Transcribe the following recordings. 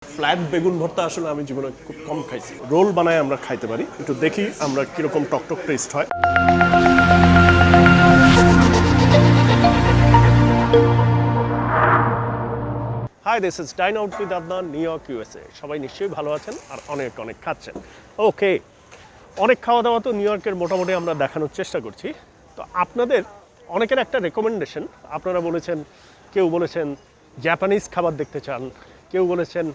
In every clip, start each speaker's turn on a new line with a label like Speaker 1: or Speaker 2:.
Speaker 1: Flat বেগুন ভর্তা আসলে আমি জীবনে খুব কম খাইছি। রোল বানায় আমরা খাইতে পারি, একটু দেখি আমরা কিরকম টকটক টেস্ট হয়। Hi, this is dine out with Adnan, New York, USA. সবাই নিশ্চয়ই ভালো আছেন আর অনেক অনেক খাচ্ছেন। ওকে, অনেক খাওয়া দাওয়া তো নিউ ইয়র্কের মোটামুটি আমরা দেখানোর চেষ্টা করছি। তো আপনাদের অনেকের একটা রেকমেন্ডেশন, আপনারা বলেছেন, কেউ বলেছেন জাপানিজ খাবার দেখতে চান, কেউ বলেছেন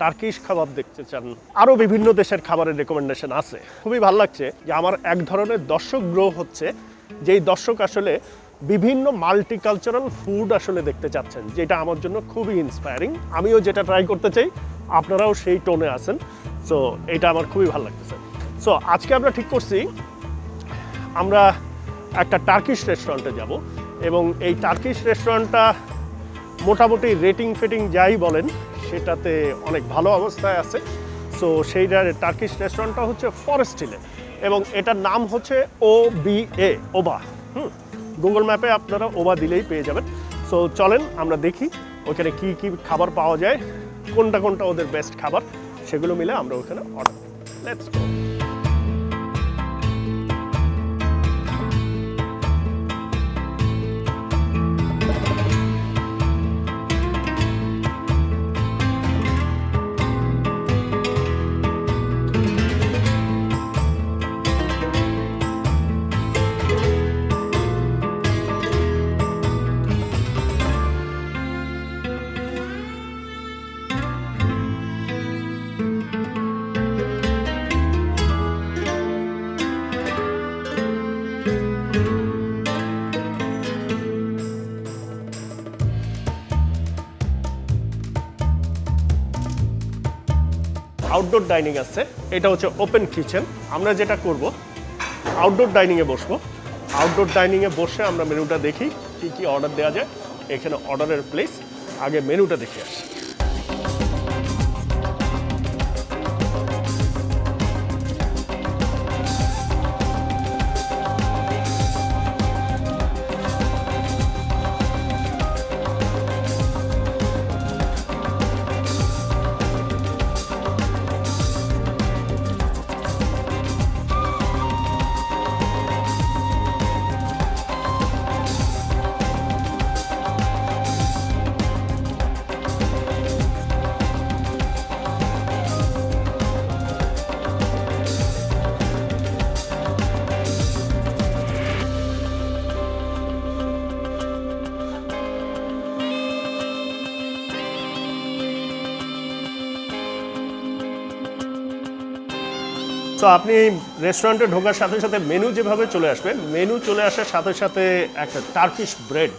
Speaker 1: টার্কিশ খাবার দেখতে চান, আরও বিভিন্ন দেশের খাবারের রেকমেন্ডেশন আছে। খুবই ভালো লাগছে যে আমার এক ধরনের দর্শক গ্রো হচ্ছে, যেই দর্শক আসলে বিভিন্ন মাল্টিকালচারাল ফুড আসলে দেখতে চাচ্ছেন, যেটা আমার জন্য খুবই ইন্সপায়ারিং। আমিও যেটা ট্রাই করতে চাই, আপনারাও সেই টোনে আছেন। সো এটা আমার খুবই ভালো লাগতেছে। সো আজকে আমরা ঠিক করছি আমরা একটা টার্কিশ রেস্টুরেন্টে যাব, এবং এই টার্কিশ রেস্টুরেন্টটা মোটামুটি রেটিং ফেটিং যাই বলেন সেটাতে অনেক ভালো অবস্থায় আছে। সো সেইটার টার্কিশ রেস্টুরেন্টটা হচ্ছে ফরেস্ট হিলে, এবং এটার নাম হচ্ছে OBA, ওবা। গুগল ম্যাপে আপনারা ওবা দিলেই পেয়ে যাবেন। সো চলেন আমরা দেখি ওখানে কি কি খাবার পাওয়া যায়, কোনটা কোনটা ওদের বেস্ট খাবার, সেগুলো মিলে আমরা ওখানে অর্ডার করি। Let's go. আউটডোর ডাইনিং আছে, এটা হচ্ছে ওপেন কিচেন। আমরা যেটা করব, আউটডোর ডাইনিংয়ে বসবো। আউটডোর ডাইনিংয়ে বসে আমরা মেনুটা দেখি কী কী অর্ডার দেওয়া যায়। এখানে অর্ডারের প্লেস, আগে মেনুটা দেখে আসি। তো আপনি রেস্টুরেন্টে ঢোকার সাথে সাথে মেনু যেভাবে চলে আসবে, মেনু চলে আসার সাথে সাথে একটা টার্কিশ ব্রেড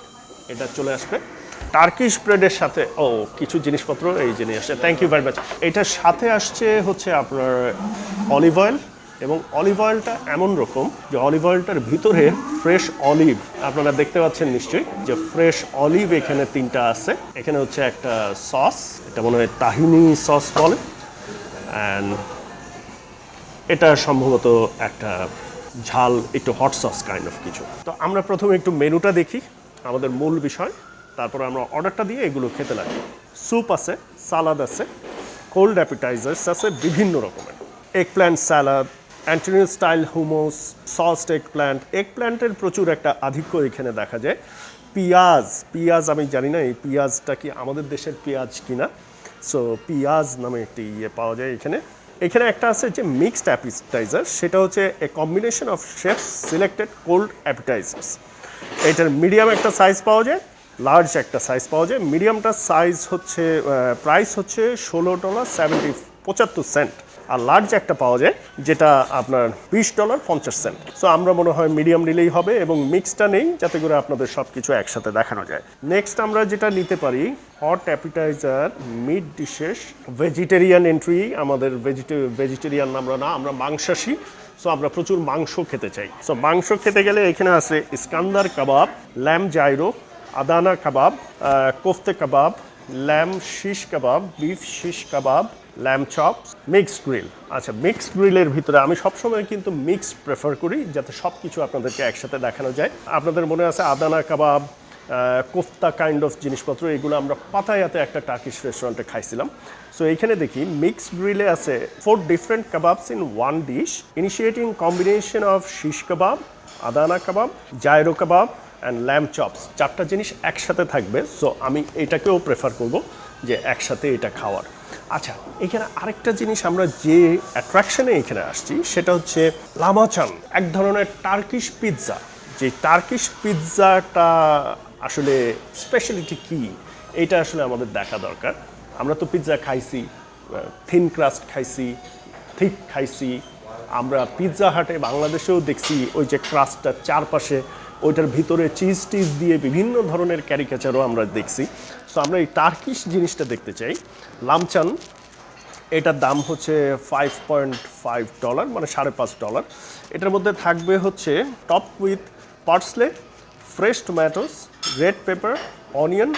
Speaker 1: এটা চলে আসবে। টার্কিশ ব্রেডের সাথে কিছু জিনিসপত্র এই যে নিয়ে আসছে। Thank you very much. এটার সাথে আসছে হচ্ছে আপনার অলিভ অয়েল, এবং অলিভ অয়েলটা এমন রকম যে অলিভ অয়েলটার ভিতরে ফ্রেশ অলিভ, আপনারা দেখতে পাচ্ছেন নিশ্চয়ই যে ফ্রেশ অলিভ এখানে 3টা আছে। এখানে হচ্ছে একটা সস, এটা মনে হয় তাহিনি সস বলে, অ্যান্ড এটা সম্ভবত একটা ঝাল, একটু হট সস কাইন্ড অফ কিছু। তো আমরা প্রথমে একটু মেনুটা দেখি, আমাদের মূল বিষয়, তারপর আমরা অর্ডারটা দিয়ে এগুলো খেতে লাগি। স্যুপ আছে, সালাদ আছে, কোল্ড অ্যাপিটাইজার্স আছে বিভিন্ন রকমের, eggplant salad, Antonio style hummus, sauced eggplant. এগ প্ল্যান্টের প্রচুর একটা আধিক্য এখানে দেখা যায়। পিঁয়াজ আমি জানি না এই পেঁয়াজটা কি আমাদের দেশের পেঁয়াজ কিনা। সো পিঁয়াজ নামে একটি পাওয়া যায় এখানে। এখানে একটা আছে যে মিক্সড অ্যাপিটাইজার, সেটা হচ্ছে a combination of chef's selected cold appetizers. এটার মিডিয়াম একটা সাইজ পাওয়া যায়, লার্জ একটা সাইজ পাওয়া যায়। মিডিয়ামটার সাইজ হচ্ছে প্রাইস হচ্ছে $16.75, আর লার্জ একটা পাওয়া যায় যেটা আপনার $20.50। সো আমরা মনে হয় মিডিয়াম নিলেই হবে, এবং মিক্সটা নেই যাতে করে আপনাদের সব কিছু একসাথে দেখানো যায়। নেক্সট আমরা যেটা নিতে পারি, hot appetizer, meat dishes, vegetarian entree. আমাদের ভেজিটেরিয়ান আমরা না, আমরা মাংসাশী। সো আমরা প্রচুর মাংস খেতে চাই। সো মাংস খেতে গেলে এখানে আছে ইস্কান্দার কাবাব, ল্যাম জাইরো, আদানা কাবাব, কোফতে কাবাব, ল্যাম শিশ কাবাব, বিফ শিশ কাবাব, ল্যাম চপস, মিক্সড গ্রিল। আচ্ছা, মিক্সড গ্রিলের ভিতরে আমি সবসময় কিন্তু মিক্সড প্রেফার করি, যাতে সব কিছু আপনাদেরকে একসাথে দেখানো যায়। আপনাদের মনে আছে আদানা কাবাব, কোফতা কাইন্ড অফ জিনিসপত্র, এগুলো আমরা পাতায়াতে একটা টার্কিশ রেস্টুরেন্টে খাইছিলাম। সো এইখানে দেখি মিক্সড গ্রিলে আছে 4 different kebabs in one dish, initiating combination of shish kebab, Adana kebab, gyro kebab and lamb chops. 4টা জিনিস একসাথে থাকবে। সো আমি এটাকেও প্রেফার করব যে একসাথে এটা খাওয়ার। আচ্ছা, এখানে আরেকটা জিনিস আমরা যে অ্যাট্রাকশনে এখানে আসছি সেটা হচ্ছে লামাচান, এক ধরনের টার্কিশ পিৎজা। যে টার্কিশ পিৎজাটা আসলে স্পেশালিটি কি, এটা আসলে আমাদের দেখা দরকার। আমরা তো পিৎজা খাইছি, থিন ক্রাস্ট খাইছি, থিক খাইছি। আমরা পিৎজা হাটে বাংলাদেশেও দেখছি ওই যে ক্রাস্টটার চারপাশে ওইটার ভিতরে চিজ টিজ দিয়ে বিভিন্ন ধরনের ক্যারিকেচারও আমরা দেখছি। সো আমরা এই টার্কিশ জিনিসটা দেখতে চাই। লামচান, এটার দাম হচ্ছে $5.5, মানে $5.5। এটার মধ্যে থাকবে হচ্ছে top with parsley, fresh tomatoes, red pepper, onion,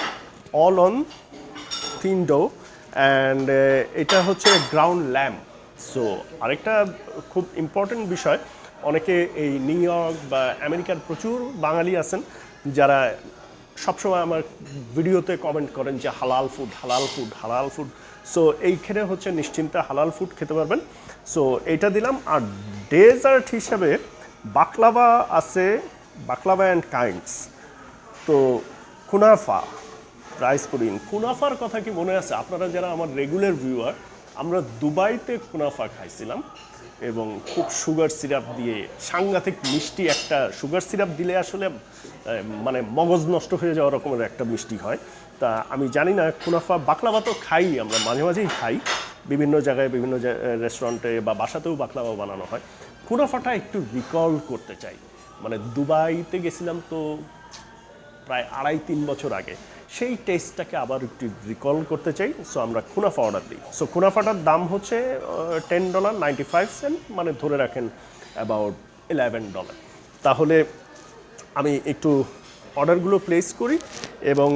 Speaker 1: all on thin dough, and এটা হচ্ছে গ্রাউন্ড ল্যাম্ব। সো আরেকটা খুব ইম্পর্টেন্ট বিষয়, অনেকে এই নিউ ইয়র্ক বা আমেরিকার প্রচুর বাঙালি আছেন যারা সবসময় আমার ভিডিওতে কমেন্ট করেন যে হালাল ফুড, হালাল ফুড, হালাল ফুড। সো এইখানে হচ্ছে নিশ্চিন্তে হালাল ফুড খেতে পারবেন। সো এইটা দিলাম। আর ডেজার্ট হিসাবে বাকলাভা আছে, বাকলাভা অ্যান্ড কাইন্ডস। তো কুনাফা, রাইস পুডিং। কুনাফার কথা কি মনে আছে? আপনারা যারা আমার রেগুলার ভিউয়ার, আমরা দুবাইতে কুনাফা খাইছিলাম এবং খুব সুগার সিরাপ দিয়ে, সাংঘাতিক মিষ্টি একটা সুগার সিরাপ দিলে আসলে মানে মগজ নষ্ট হয়ে যাওয়ার রকমের একটা মিষ্টি হয়। তা আমি জানি না কুনাফা, বাকলাভা তো খাই, আমরা মাঝে মাঝেই খাই বিভিন্ন জায়গায়, বিভিন্ন রেস্টুরেন্টে বা বাসাতেও বাকলাভা বানানো হয়। কুনাফাটা একটু রিকল করতে চাই। মানে দুবাইতে গেছিলাম তো প্রায় 2.5-3 বছর আগে, সেই টেস্টটাকে আবার একটু রিকল করতে চাই। সো আমরা কুনাফা অর্ডার দিই। সো কুনাফাটার দাম হচ্ছে $10.95, মানে ধরে রাখেন অ্যাবাউট $11। তাহলে আমি একটু অর্ডারগুলো প্লেস করি এবং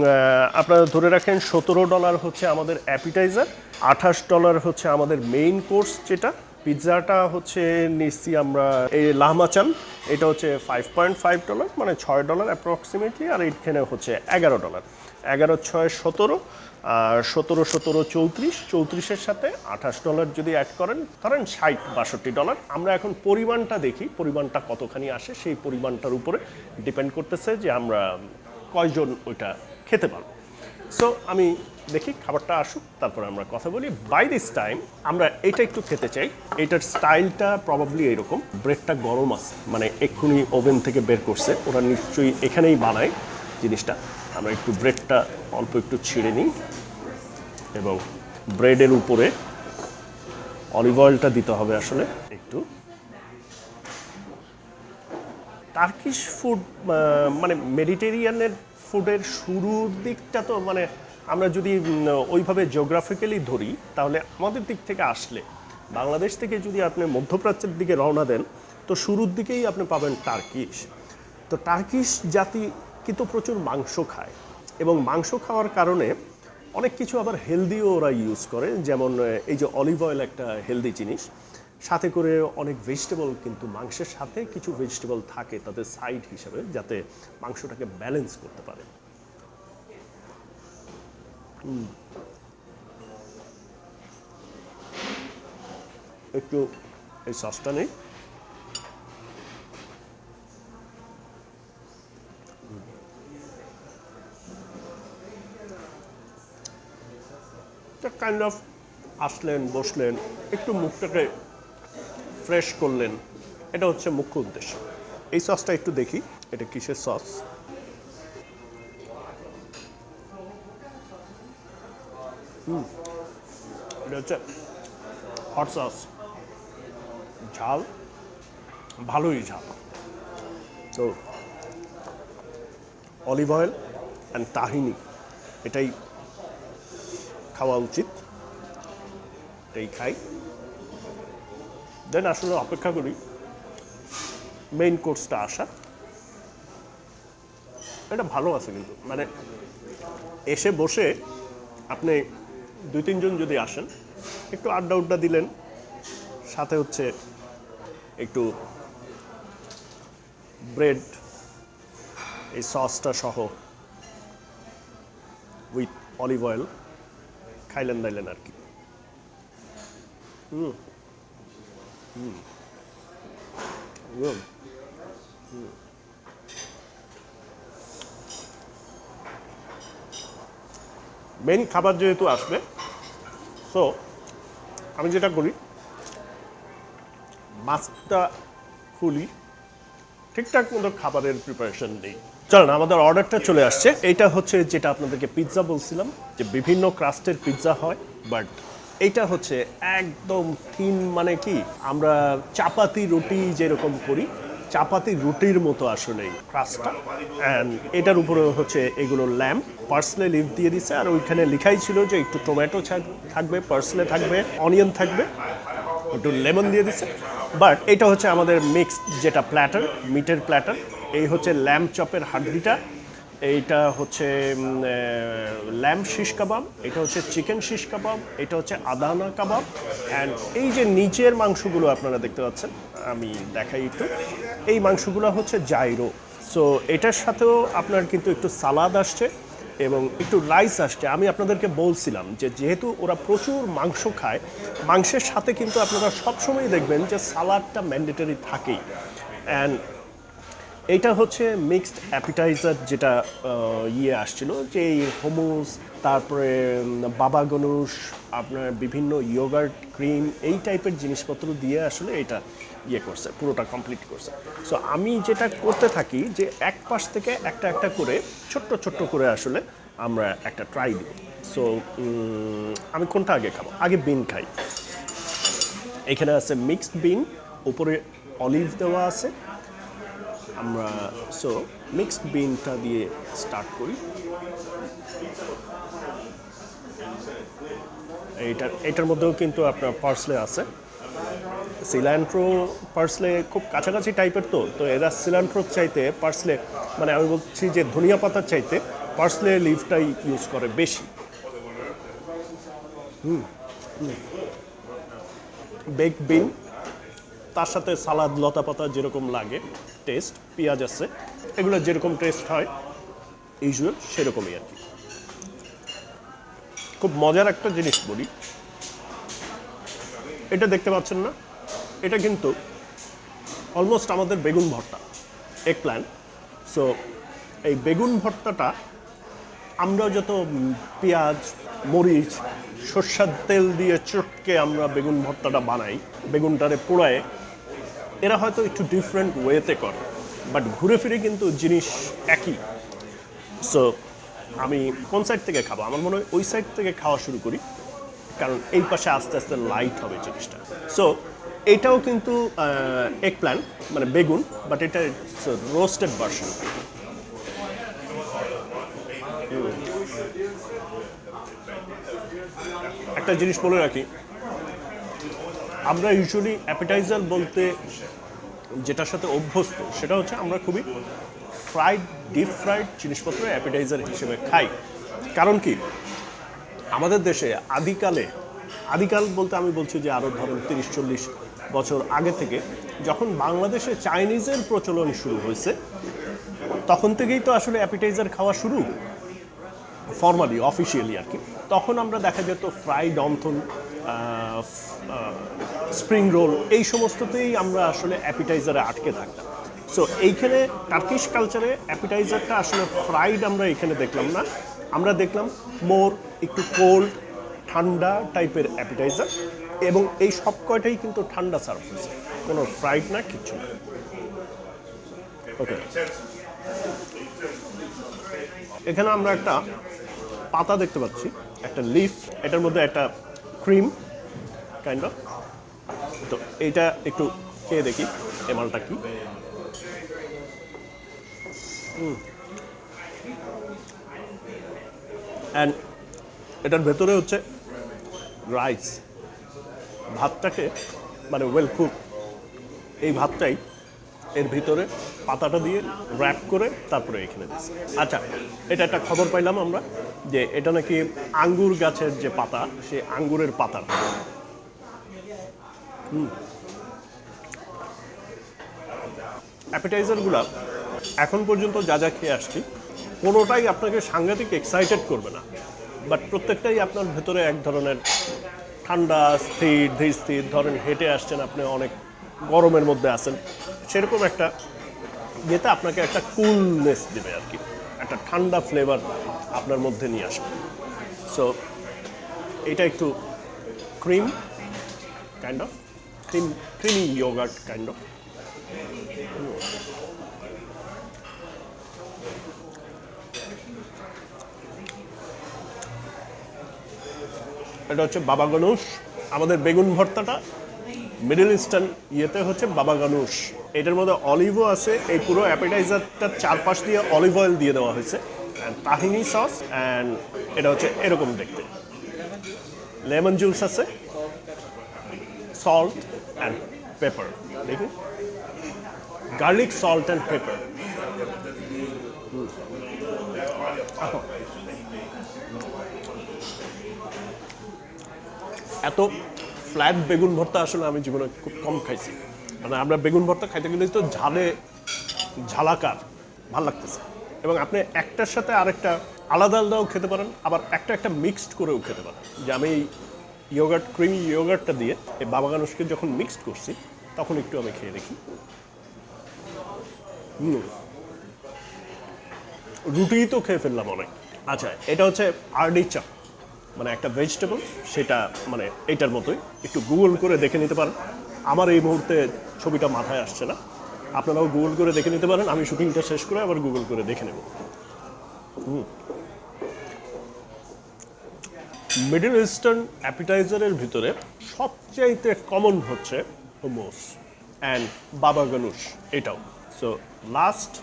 Speaker 1: আপনারা ধরে রাখেন $17 হচ্ছে আমাদের অ্যাপিটাইজার, $28 হচ্ছে আমাদের মেইন কোর্স, যেটা পিৎজাটা হচ্ছে নিচ্ছি আমরা এই লাহমাচান, এটা হচ্ছে $5.5, মানে $6 অ্যাপ্রক্সিমেটলি। আর এইখানে হচ্ছে $11, 11×6 17, আর 17 34, 34-এর সাথে $28 যদি অ্যাড করেন, ধরেন $60-62। আমরা এখন পরিমাণটা দেখি, পরিমাণটা কতখানি আসে, সেই পরিমাণটার উপরে ডিপেন্ড করতেছে যে আমরা কয়জন ওইটা খেতে পারবো। সো আমি দেখি খাবারটা আসুক, তারপরে আমরা কথা বলি। বাই দিস টাইম আমরা এটা একটু খেতে চাই। এটার স্টাইলটা প্রবাবলি এইরকম, ব্রেডটা গরম আছে, মানে এক্ষুনি ওভেন থেকে বের করছে, ওরা নিশ্চয়ই এখানেই বানায় জিনিসটা। আমরা একটু ব্রেডটা অল্প একটু ছিঁড়ে নিই এবং ব্রেডের উপরে অলিভ অয়েলটা দিতে হবে আসলে একটু। টার্কিশ ফুড মানে মেডিটেরিয়ানের ফুডের শুরুর দিকটা তো, মানে আমরা যদি ওইভাবে জিওগ্রাফিক্যালি ধরি, তাহলে আমাদের দিক থেকে আসলে, বাংলাদেশ থেকে যদি আপনি মধ্যপ্রাচ্যের দিকে রওনা দেন, তো শুরুর দিকেই আপনি পাবেন টার্কিশ। তো টার্কিশ জাতি কিন্তু প্রচুর মাংস খায়, এবং মাংস খাওয়ার কারণে অনেক কিছু আবার হেলদিও ওরা ইউজ করে। যেমন এই যে অলিভ অয়েল একটা হেলদি জিনিস, সাথে করে অনেক ভেজিটেবল, কিন্তু মাংসের সাথে কিছু ভেজিটেবল থাকে তাদের সাইড হিসাবে, যাতে মাংসটাকে ব্যালেন্স করতে পারে। একটু এই সসটা নেই। কাইন্ড অফ আসলেন, বসলেন, একটু মুখটাকে ফ্রেশ করলেন, এটা হচ্ছে মুখ্য উদ্দেশ্য। এই সসটা একটু দেখি, এটা কিসের সস। এটা হচ্ছে হট সস, ঝাল, ভালোই ঝাল। তো অলিভ অয়েল অ্যান্ড তাহিনি, এটাই খাওয়া উচিত, এটাই খাই। দেন আসলে অপেক্ষা করি মেইন কোর্সটা আসা। এটা ভালো আছে কিন্তু, মানে এসে বসে আপনি 2-3 জন যদি আসেন, একটু আড্ডা উড্ডা দিলেন, সাথে হচ্ছে একটু ব্রেড এই সসটা সহ উইথ অলিভ অয়েল খাইলেন দাইলেন আর কি। মেইন খাবার যেহেতু আসবে, সো আমি যেটা করি মাছটা খুলি, ঠিকঠাক মতো খাবারের প্রিপারেশন নেই। চলেন, আমাদের অর্ডারটা চলে আসছে। এইটা হচ্ছে যেটা আপনাদেরকে পিৎজা বলছিলাম, যে বিভিন্ন ক্রাস্টের পিৎজা হয়, বাট এইটা হচ্ছে একদম থিন, মানে কি আমরা চাপাতি রুটি যেরকম করি, চাপাতি রুটির মতো আসলে এই ক্রাস্টটা। অ্যান্ড এটার উপরে হচ্ছে এগুলো ল্যাম্প পার্সলে লিভ দিয়ে দিছে, আর ওইখানে লেখাই ছিল যে একটু টমেটো থাকবে, পার্সলে থাকবে, অনিয়ন থাকবে, একটু লেমন দিয়ে দিছে। বাট এটা হচ্ছে আমাদের মিক্স যেটা প্ল্যাটার, মিটের প্ল্যাটার। এই হচ্ছে ল্যাম্প চপের হাড্ডিটা, এইটা হচ্ছে ল্যাম্প শিশ কাবাব, এটা হচ্ছে চিকেন শিশ কাবাব, এটা হচ্ছে আদানা কাবাব। অ্যান্ড এই যে নিচের মাংসগুলো আপনারা দেখতে পাচ্ছেন, আমি দেখাই একটু, এই মাংসগুলো হচ্ছে জাইরো। সো এটার সাথেও আপনার কিন্তু একটু সালাদ আসছে এবং একটু রাইস আসছে। আমি আপনাদেরকে বলছিলাম যে যেহেতু ওরা প্রচুর মাংস খায়, মাংসের সাথে কিন্তু আপনারা সবসময় দেখবেন যে সালাদটা ম্যান্ডেটরি থাকেই। অ্যান্ড এইটা হচ্ছে মিক্সড অ্যাপিটাইজার, যেটা আসছিল যে এই হোমুস, তারপরে বাবা গনুশ, আপনার বিভিন্ন ইয়োগার্ট, ক্রিম, এই টাইপের জিনিসপত্র দিয়ে আসলে এটা করছে, পুরোটা কমপ্লিট করছে। সো আমি যেটা করতে থাকি যে এক পাশ থেকে একটা একটা করে ছোট্ট ছোট্ট করে আসলে আমরা একটা ট্রাই দিই। সো আমি কোনটা আগে খাবো? আগে বিন খাই। এখানে আছে মিক্সড বিন, উপরে অলিভ দেওয়া আছে। আমরা সো মিক্সড বিনটা দিয়ে স্টার্ট করি। এটার মধ্যেও কিন্তু আপনার পার্সলে আছে, সিলান্ট্রো পার্সলে খুব কাছাকাছি টাইপের, তো এরা সিলান্ট্রোর চাইতে পার্সলে, মানে আমি বলছি যে ধনিয়া পাতার চাইতে পার্সলে লিভটাই ইউজ করে বেশি। বেক বিন, তার সাথে সালাদ, লতা পাতা যেরকম লাগে টেস্ট, পেঁয়াজ আছে, এগুলো যেরকম টেস্ট হয় ইউজুয়াল সেরকমই আর কি। খুব মজার একটা জিনিস বলি, এটা দেখতে পাচ্ছেন না, এটা কিন্তু অলমোস্ট আমাদের বেগুন ভর্তা, এগ প্ল্যান্ট। সো এই বেগুন ভর্তাটা আমরা যত পেঁয়াজ, মরিচ, সর্ষের তেল দিয়ে চটকে আমরা বেগুন ভর্তাটা বানাই, বেগুনটারে পোড়ায়, এরা হয়তো একটু ডিফারেন্ট ওয়েতে করে, বাট ঘুরে ফিরে কিন্তু জিনিস একই। সো আমি কোন সাইড থেকে খাবো? আমার মনে হয় ওই সাইড থেকে খাওয়া শুরু করি, কারণ এই পাশে আস্তে আস্তে লাইট হবে জিনিসটা। সো এটাও কিন্তু এগ প্ল্যান্ট, মানে বেগুন, বাট এটা রোস্টেড ভার্সন। একটা জিনিস বলে রাখি, আমরা ইউজুয়ালি অ্যাপিটাইজার বলতে যেটার সাথে অভ্যস্ত সেটা হচ্ছে আমরা খুবই ফ্রাইড, ডিপ ফ্রাইড জিনিসপত্র অ্যাপিটাইজার হিসেবে খাই। কারণ কি, আমাদের দেশে আদিকাল বলতে আমি বলছি যে আরও ধরেন 30-40 বছর আগে থেকে, যখন বাংলাদেশে চাইনিজের প্রচলন শুরু হয়েছে, তখন থেকেই তো আসলে অ্যাপিটাইজার খাওয়া শুরু, ফর্মালি অফিসিয়ালি আর কি। তখন আমরা দেখা যেত ফ্রাইড অন্থন, স্প্রিং রোল, এই সমস্ততেই আমরা আসলে অ্যাপিটাইজারে আটকে থাকতাম। সো এইখানে টার্কিশ কালচারে অ্যাপিটাইজারটা আসলে ফ্রাইড আমরা এখানে দেখলাম না, আমরা দেখলাম মোর একটু কোল্ড, ঠান্ডা টাইপের অ্যাপিটাইজার, এবং এই সব কয়টাই কিন্তু ঠান্ডা সার্ভ হয়েছে, কোনো ফ্রাইড না, কিচ্ছু না। ওকে, এখানে আমরা একটা পাতা দেখতে পাচ্ছি, একটা লিফ, এটার মধ্যে একটা ক্রিম কাইন্ড অফ। তো এইটা একটু খেয়ে দেখি এ মালটা কি। অ্যান্ড এটার ভেতরে হচ্ছে রাইস, ভাতটাকে মানে ওয়েল কুক, এই ভাতটাই এর ভিতরে পাতাটা দিয়ে র্যাপ করে তারপরে এখানে দিচ্ছি। আচ্ছা, এটা একটা খবর পাইলাম আমরা যে এটা নাকি আঙ্গুর গাছের যে পাতা, সে আঙ্গুরের পাতা। অ্যাপিটাইজারগুলো এখন পর্যন্ত যা যা খেয়ে আসছি কোনোটাই আপনাকে সাংঘাতিক এক্সাইটেড করবে না, বাট প্রত্যেকটাই আপনার ভেতরে এক ধরনের ঠান্ডা স্থির ধীর স্থির, ধরেন হেঁটে আসছেন আপনি অনেক গরমের মধ্যে আছেন, সেরকম একটা ইয়েতে আপনাকে একটা কুলনেস দেবে আর কি, একটা ঠান্ডা ফ্লেভার আপনার মধ্যে নিয়ে আসবে। সো এটা একটু cream kind of creamy yogurt kind of. এটা হচ্ছে বাবা গনুশ। আমাদের বেগুন ভর্তাটা মিডল ইস্টার্ন ইয়েতে হচ্ছে বাবা গানুশ। এটার মধ্যে অলিভও আছে, এই পুরো অ্যাপেটাইজারটার চারপাশ দিয়ে অলিভ অয়েল দিয়ে দেওয়া হয়েছে, অ্যান্ড তাহিনি সস, অ্যান্ড এটা হচ্ছে এরকম দেখতে। লেমন জুস আছে, সল্ট অ্যান্ড পেপার, দেখুন গার্লিক সল্ট অ্যান্ড পেপার। এত ফ্ল্যাট বেগুন ভর্তা আসলে আমি জীবনে খুব কম খাইছি। মানে আমরা বেগুন ভর্তা খাইতে গেলে তো ঝালে ঝালাকার ভাল লাগতেছে, এবং আপনি একটার সাথে আরেকটা আলাদা আলাদাও খেতে পারেন, আবার একটা মিক্সড করেও খেতে পারেন। যে আমি ইয়োগার্ট ক্রিমি ইয়োগার্টটা দিয়ে এই বাবা গানুশকে যখন মিক্সড করছি তখন একটু আমি খেয়ে দেখি। রুটি তো খেয়ে ফেললাম অনেক। আচ্ছা, এটা হচ্ছে আর্টিচাক, মানে একটা ভেজিটেবল, সেটা মানে এইটার মতোই, একটু গুগল করে দেখে নিতে পারেন। আমার এই মুহূর্তে ছবিটা মাথায় আসছে না, আপনারাও গুগল করে দেখে নিতে পারেন। আমি শুটিংটা শেষ করে আবার গুগল করে দেখে নেব। মিডল ইস্টার্ন অ্যাপিটাইজারের ভিতরে সবচাইতে কমন হচ্ছে হুমুস অ্যান্ড বাবা গানুশ, এটাও। সো লাস্ট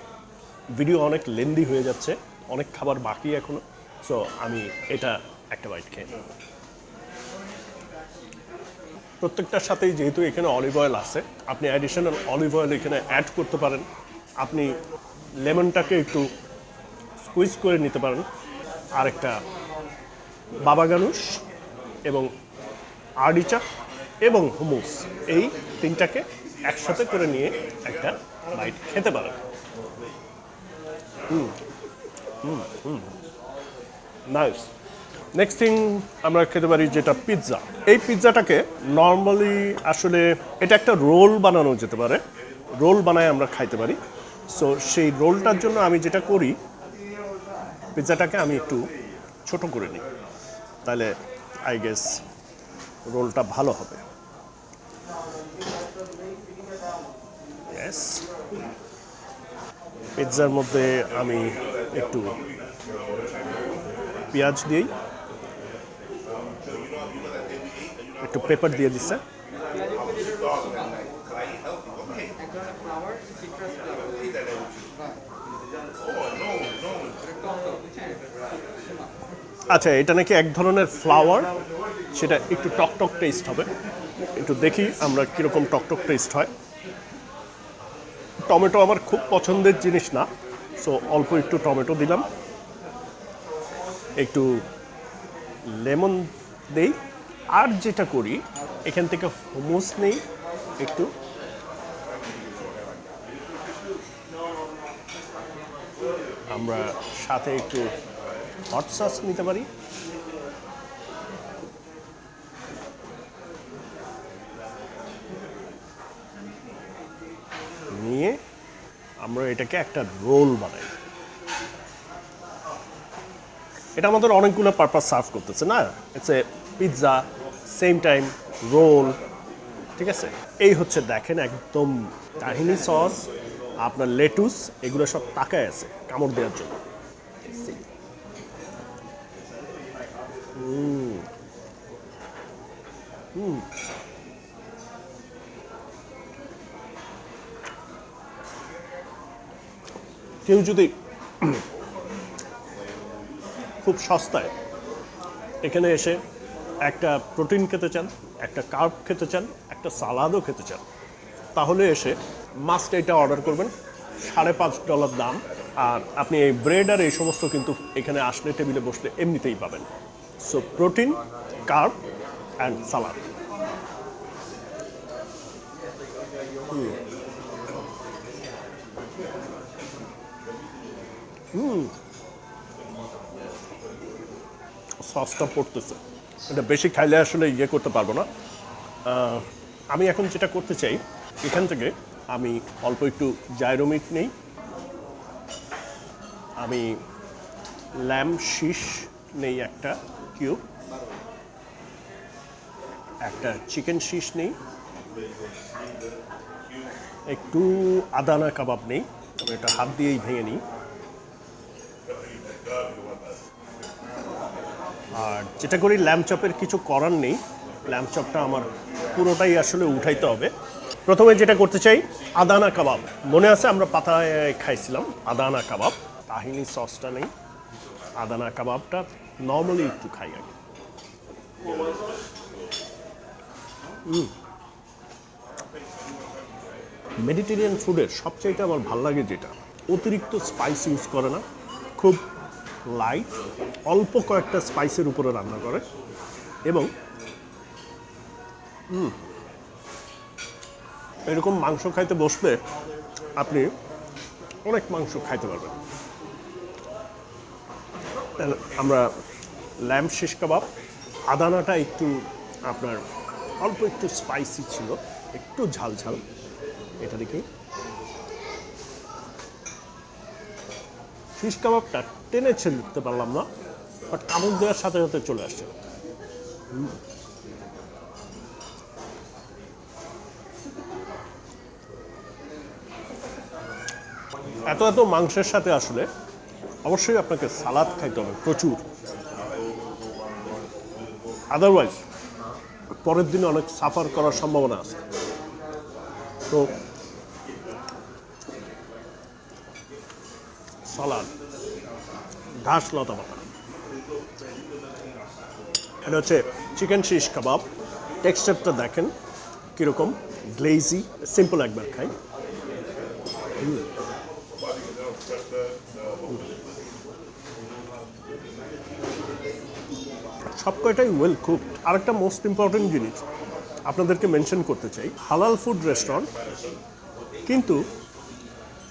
Speaker 1: ভিডিও অনেক লেন্দি হয়ে যাচ্ছে, অনেক খাবার বাকি এখনো। সো আমি এটা একটা বাইট খেয়ে নেব। প্রত্যেকটার সাথেই যেহেতু এখানে অলিভ অয়েল আছে, আপনি অ্যাডিশনাল অলিভ অয়েল এখানে অ্যাড করতে পারেন। আপনি লেমনটাকে একটু স্কুইজ করে নিতে পারেন। আরেকটা বাবা গানুশ এবং আর্টিচাক এবং হুমুস, এই তিনটাকে একসাথে করে নিয়ে একটা বাইট খেতে পারেন। নাইস। নেক্সট থিং আমরা খেতে পারি যেটা পিৎজা। এই পিৎজাটাকে নর্মালি আসলে এটা একটা রোল বানানো যেতে পারে, রোল বানায় আমরা খাইতে পারি। সো সেই রোলটার জন্য আমি যেটা করি, পিৎজাটাকে আমি একটু ছোট করে নিই, তাহলে আই গেস রোলটা ভালো হবে। ইয়েস, পিৎজার মধ্যে আমি একটু পেঁয়াজ দিই, একটু পেপার দিয়ে দিচ্ছে। আচ্ছা, এটা নাকি এক ধরনের ফ্লাওয়ার, সেটা একটু টকটক টেস্ট হবে। একটু দেখি আমরা কীরকম টকটক টেস্ট হয়। টমেটো আমার খুব পছন্দের জিনিস না, সো অল্প একটু টমেটো দিলাম, একটু লেমন দেই, আর যেটা করি এখান থেকে হুমুস নেই একটু, আমরা সাথে একটু হট সস নিতে পারি। নিয়ে আমরা এটাকে একটা রোল বানাই। এটা আমাদের অনেকগুলো পারপাস সার্ভ করতেছে না, it's a pizza same time roll, ঠিক আছে। এই হচ্ছে দেখেন একদম তাহিনি সস, আপনার লেটুস, এগুলো সব তাকায় আছে কামড় দেওয়ার জন্য। কেউ যদি খুব সস্তায় এখানে এসে একটা প্রোটিন খেতে চান, একটা কার্ব খেতে চান, একটা সালাদও খেতে চান, তাহলে এসে মাস্ট এটা অর্ডার করবেন। $5.5 দাম, আর আপনি এই ব্রেড আর এই সমস্ত কিন্তু এখানে আসলে টেবিলে বসলে এমনিতেই পাবেন। সো প্রোটিন, কার্ব অ্যান্ড সালাদ। সসটা পড়তেছে, এটা বেশি খাইলে আসলে ইয়ে করতে পারবো না। আমি এখন যেটা করতে চাই, এখান থেকে আমি অল্প একটু জাইরো মিট নেই, আমি ল্যাম্ব শিশ নেই একটা কিউব, একটা চিকেন শিশ নেই, একটু আদানা কাবাব নেই, আমি এটা হাত দিয়েই ভেঙে নিই। আর যেটা করি, ল্যাম্ব চপের কিছু করার নেই, ল্যাম্ব চপটা আমার পুরোটাই আসলে উঠাইতে হবে। প্রথমে যেটা করতে চাই, আদানা কাবাব। মনে আছে আমরা পাতায় খাইছিলাম আদানা কাবাব, তাহিনি সসটা নেই, আদানা কাবাবটা নর্মালি একটু খাই আগে। মেডিটেরিয়ান ফুডের সবচাইতে আমার ভাল লাগে যেটা, অতিরিক্ত স্পাইস ইউজ করে না, খুব লাইট, অল্প কয়েকটা স্পাইসের উপরে রান্না করে, এবং এরকম মাংস খাইতে বসলে আপনি অনেক মাংস খাইতে পারবেন। আমরা ল্যাম্ব শিশ কাবাব, আদানাটা একটু আপনার অল্প একটু স্পাইসি ছিল, একটু ঝাল ঝাল, এটা দেখি। ফিশ কাবাবটা টেনে ছিলতে পারলাম না, বাট কামড় দেওয়ার সাথে সাথে চলে আসছে। এত এত মাংসের সাথে আসলে অবশ্যই আপনাকে সালাদ খাইতে হবে প্রচুর, আদারওয়াইজ পরের দিনে অনেক সাফার করার সম্ভাবনা আছে। তো সালাদ, ঘাস লতা পাতা, এটা হচ্ছে চিকেন শিশ কাবাব। টেক্সচারটা দেখেন কীরকম, গ্লেজি, সিম্পল একবার খাই। সব কয়টাই ওয়েল কুকড। আরেকটা মোস্ট ইম্পর্টেন্ট জিনিস আপনাদেরকে মেনশন করতে চাই, হালাল ফুড রেস্টুরেন্ট, কিন্তু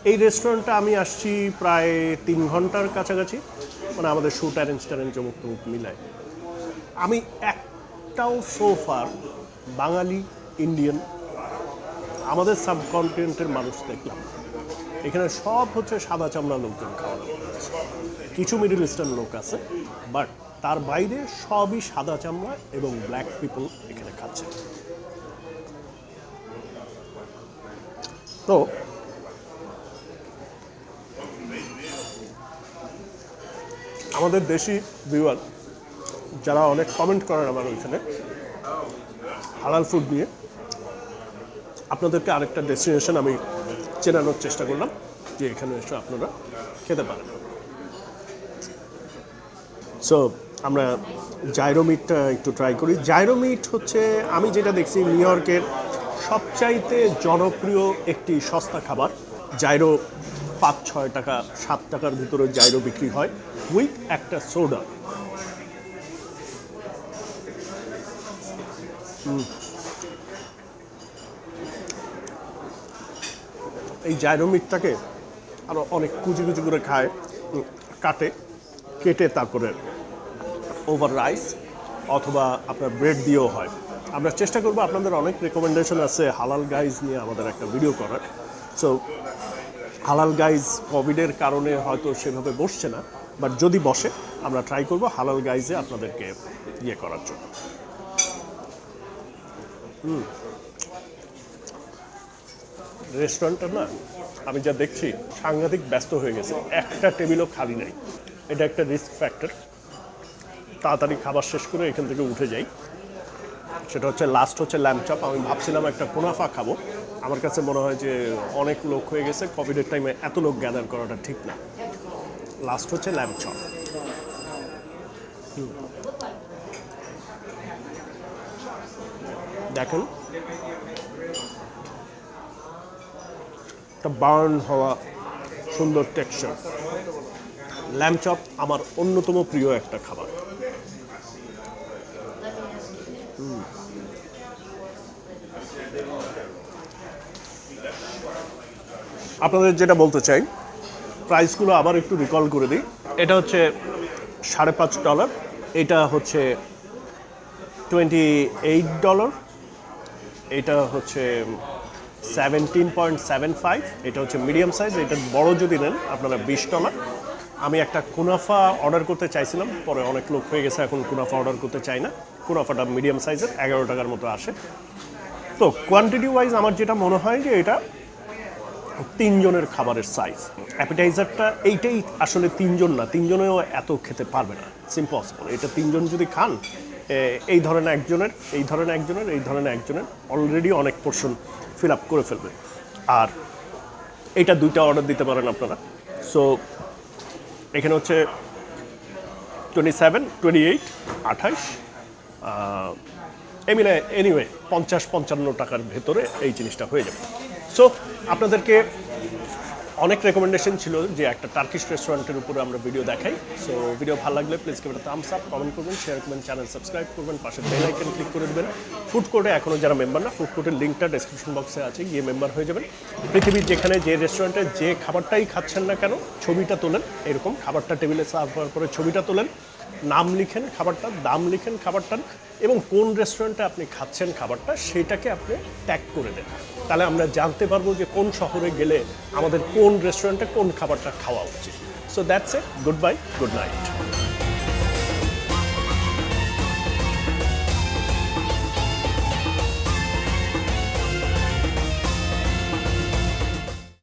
Speaker 1: এই রেস্টুরেন্টটা আমি আসছি প্রায় 3 ঘন্টার কাছাকাছি, মানে আমাদের শ্যুট অ্যারেঞ্জ ট্যারেঞ্জ মুখ মিলায় আমি একটাও সোফার বাঙালি, ইন্ডিয়ান, আমাদের সাবকন্টিনেন্টের মানুষ দেখলাম। এখানে সব হচ্ছে সাদা চামড়া লোকজন খাওয়া দাওয়া, কিছু মিডল ইস্টার্ন লোক আছে, বাট তার বাইরে সবই সাদা চামড়া এবং ব্ল্যাক পিপল এখানে খাচ্ছে। তো আমাদের দেশি ভিউয়ার যারা অনেক কমেন্ট করেন আমার ওইখানে হালাল ফুড নিয়ে, আপনাদেরকে আরেকটা ডেস্টিনেশন আমি চেনানোর চেষ্টা করলাম, যে এখানে এসে আপনারা খেতে পারেন। সো আমরা জাইরো মিটটা একটু ট্রাই করি। জাইরো মিট হচ্ছে, আমি যেটা দেখছি, নিউ ইয়র্কের সবচাইতে জনপ্রিয় একটি সস্তা খাবার। জাইরো 5-6 টাকা 7 টাকার ভিতরে জাইরো বিক্রি হয় উইথ একটা সোডা। এই জাইরো মিটটাকে আরও অনেক কুচি কুচি করে খায়, কেটে তারপরে ওভার রাইস অথবা আপনার ব্রেড দিয়েও হয়। আমরা চেষ্টা করবো, আপনাদের অনেক রেকমেন্ডেশন আছে হালাল গাইজ নিয়ে আমাদের একটা ভিডিও করার। সো হালাল গাইজ কোভিডের কারণে হয়তো সেভাবে বসছে না, বাট যদি বসে আমরা ট্রাই করব হালাল গাইজে আপনাদেরকে ইয়ে করার জন্য। রেস্টুরেন্টটা না, আমি যা দেখছি সাংঘাতিক ব্যস্ত হয়ে গেছে, একটা টেবিলও খালি নাই। এটা একটা রিস্ক ফ্যাক্টর। তাড়াতাড়ি খাবার শেষ করে এখান থেকে উঠে যাই। সেটা হচ্ছে লাস্ট হচ্ছে ল্যাম্ব চপ। আমি ভাবছিলাম একটা কুনাফা খাবো, আমার কাছে মনে হয় যে অনেক লোক হয়ে গেছে, কোভিডের টাইমে এত লোক গ্যাদার করাটা ঠিক না। লাস্ট হচ্ছে ল্যাম্ব চপ। দেখেন একটা বার্ন হওয়া সুন্দর টেক্সচার। ল্যাম্ব চপ আমার অন্যতম প্রিয় একটা খাবার। আপনাদের যেটা বলতে চাই, প্রাইসগুলো আবার একটু রিকল করে দিই। এটা হচ্ছে $5.5। এটা হচ্ছে $28, এটা হচ্ছে 17.75, এটা হচ্ছে মিডিয়াম সাইজ। এটা বড় যদি নেন আপনারা $20। আমি একটা কুনাফা অর্ডার করতে চাইছিলাম, পরে অনেক লোক হয়ে গেছে, এখন কুনাফা অর্ডার করতে চাই না। কুনাফাটা মিডিয়াম সাইজের, $11 মতো আসে। তো কোয়ান্টিটি ওয়াইজ আমার যেটা মনে হয় যে এটা 3 জনের খাবারের সাইজ। অ্যাপিটাইজারটা এইটাই আসলে 3 জন না, 3 জনেও এত খেতে পারবে না, ইটস ইম্পসিবল। এটা 3 জন যদি খান, এই ধরনের একজনের, এই ধরনের একজনের, এই ধরনের একজনের অলরেডি অনেক পোর্শন ফিল আপ করে ফেলবে। আর এটা 2টা অর্ডার দিতে পারেন আপনারা। সো এখানে হচ্ছে 27, 28, 28 এমিনে এনিওয়ে 50-55 টাকার ভেতরে এই জিনিসটা হয়ে যাবে। সো আপনাদেরকে অনেক রেকমেন্ডেশন ছিল যে একটা টার্কিশ রেস্টুরেন্টের উপরে আমরা ভিডিও দেখাই। সো ভিডিও ভালো লাগলে please give it a Thums up, comment করবেন, শেয়ার করবেন, চ্যানেল সাবস্ক্রাইব করবেন, পাশে বেল আইকন ক্লিক করে দেবেন। ফুড কোর্টে এখনও যারা মেম্বার না, ফুড কোর্টের লিঙ্কটা ডেসক্রিপশন বক্সে আছে, গিয়ে মেম্বার হয়ে যাবেন। পৃথিবীর যেখানে যে রেস্টুরেন্টে যে খাবারটাই খাচ্ছেন না কেন, ছবিটা তোলেন, এরকম খাবারটা টেবিলে সার্ভ হওয়ার পরে ছবিটা তোলেন, নাম লিখেন খাবারটার, দাম লিখেন খাবারটার, এবং কোন রেস্টুরেন্টে আপনি খাচ্ছেন খাবারটা সেটাকে আপনি ট্যাগ করে দেন। তাহলে আমরা জানতে পারবো যে কোন শহরে গেলে আমাদের কোন রেস্টুরেন্টে কোন খাবারটা খাওয়া উচিত। So that's it, good bye, good night.